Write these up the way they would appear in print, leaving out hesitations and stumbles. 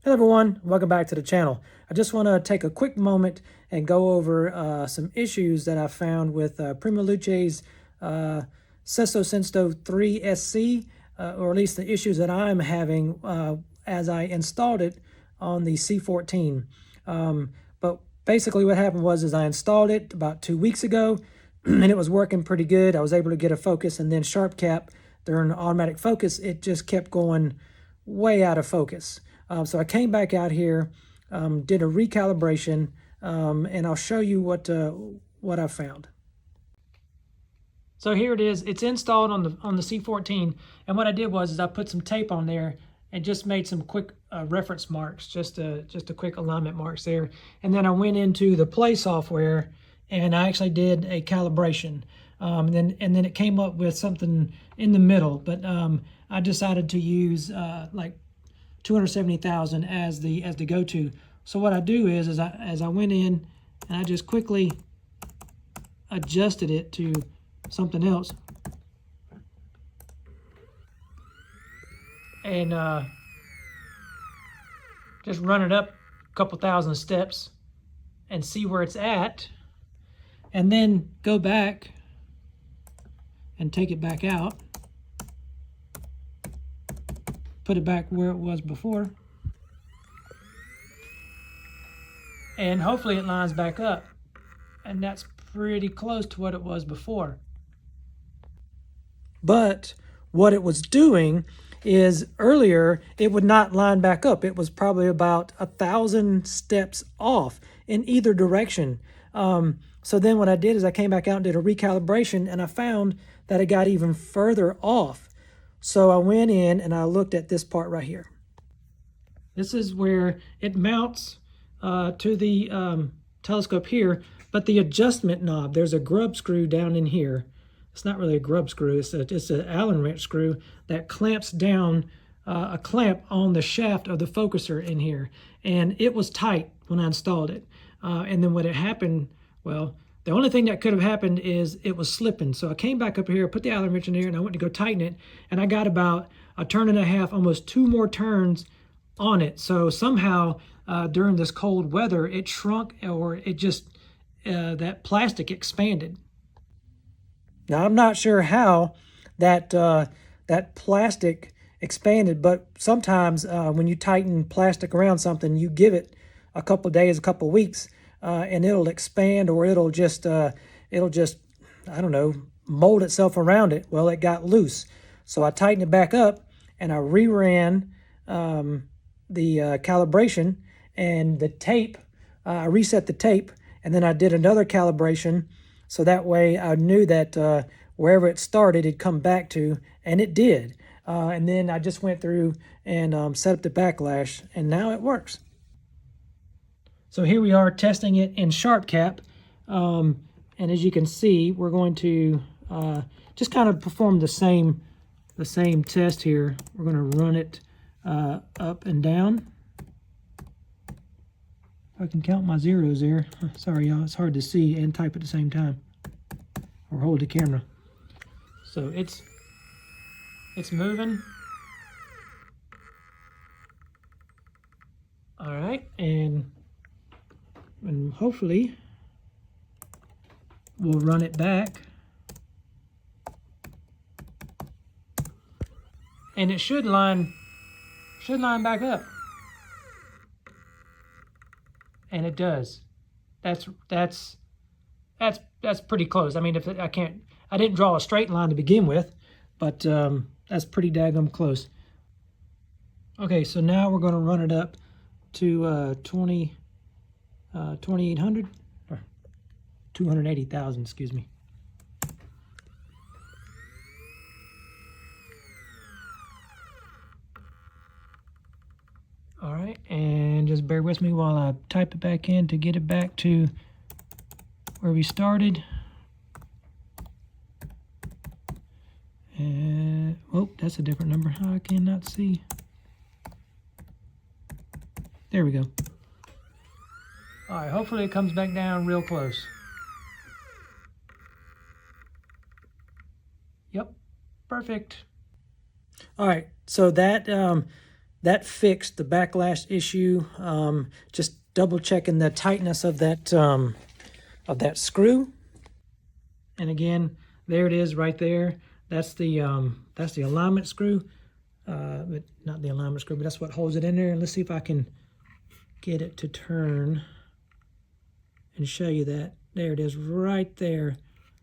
Hello everyone, welcome back to the channel. I just want to take a quick moment and go over some issues that I found with Prima Luce's Sesto Senso 3 SC, or at least the issues that I'm having as I installed it on the C14. But basically what happened was I installed it about 2 weeks ago and it was working pretty good. I was able to get a focus, and then SharpCap during automatic focus, it just kept going way out of focus. So I came back out here, did a recalibration, and I'll show you what I found. So here it is. It's installed on the C14, and what I did was I put some tape on there and just made some quick reference marks, just a quick alignment marks there. And then I went into the Play software and I actually did a calibration. And then it came up with something in the middle, but I decided to use like 270,000 as the go-to. So what I do is as I went in and I just quickly adjusted it to something else, and just run it up a couple thousand steps and see where it's at, and then go back and take it back out, put it back where it was before, and hopefully it lines back up, and that's pretty close to what it was before. But what it was doing is earlier it would not line back up. It was probably about 1,000 steps off in either direction. So then what I did is I came back out and did a recalibration, and I found that it got even further off. So I went in and I looked at this part right here. This is where it mounts to the telescope here, but the adjustment knob, there's a grub screw down in here. It's not really a grub screw, it's an Allen wrench screw that clamps down a clamp on the shaft of the focuser in here. And it was tight when I installed it. And then what had happened, well, the only thing that could have happened is it was slipping. So I came back up here, put the Allen wrench in here, and I went to go tighten it, and I got about a turn and a half, almost 2 more turns on it. So somehow during this cold weather, it shrunk, or it just, that plastic expanded. Now, I'm not sure how that that plastic expanded, but sometimes when you tighten plastic around something, you give it a couple of days, a couple of weeks, and it'll expand, or it'll just I don't know, mold itself around it. Well, it got loose, so I tightened it back up, and I reran the calibration and the tape. I reset the tape, and then I did another calibration. So that way I knew that wherever it started, it'd come back to, and it did. And then I just went through and set up the backlash, and now it works. So here we are testing it in SharpCap. And as you can see, we're going to just kind of perform the same test here. We're going to run it up and down. I can count my zeros there. Sorry, y'all, it's hard to see and type at the same time, or hold the camera. So it's moving. All right, and hopefully we'll run it back, and it should line back up. And it does. That's pretty close. I mean, if I didn't draw a straight line to begin with, but that's pretty daggum close. Okay, so now we're going to run it up to 2,800 or 280,000. Excuse me. All right, and just bear with me while I type it back in to get it back to where we started. And, oh, that's a different number. I cannot see. There we go. All right, hopefully it comes back down real close. Yep, perfect. All right, so that that fixed the backlash issue. Just double checking the tightness of that screw. And again, there it is right there. That's the alignment screw. But not the alignment screw, but that's what holds it in there. And let's see if I can get it to turn and show you that. There it is right there.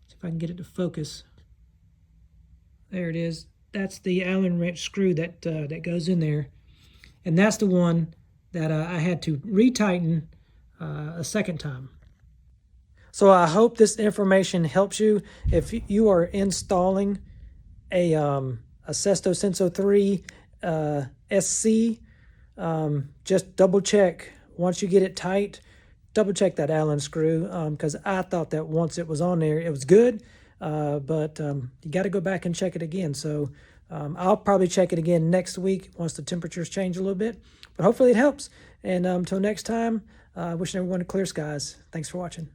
See if I can get it to focus. There it is. That's the Allen wrench screw that goes in there. And that's the one that I had to retighten a second time. So I hope this information helps you. If you are installing a Sesto Senso 3 SC, just double check once you get it tight. Double check that Allen screw, because I thought that once it was on there, it was good, but you got to go back and check it again. So I'll probably check it again next week once the temperatures change a little bit. But hopefully it helps. And until next time, wishing everyone clear skies. Thanks for watching.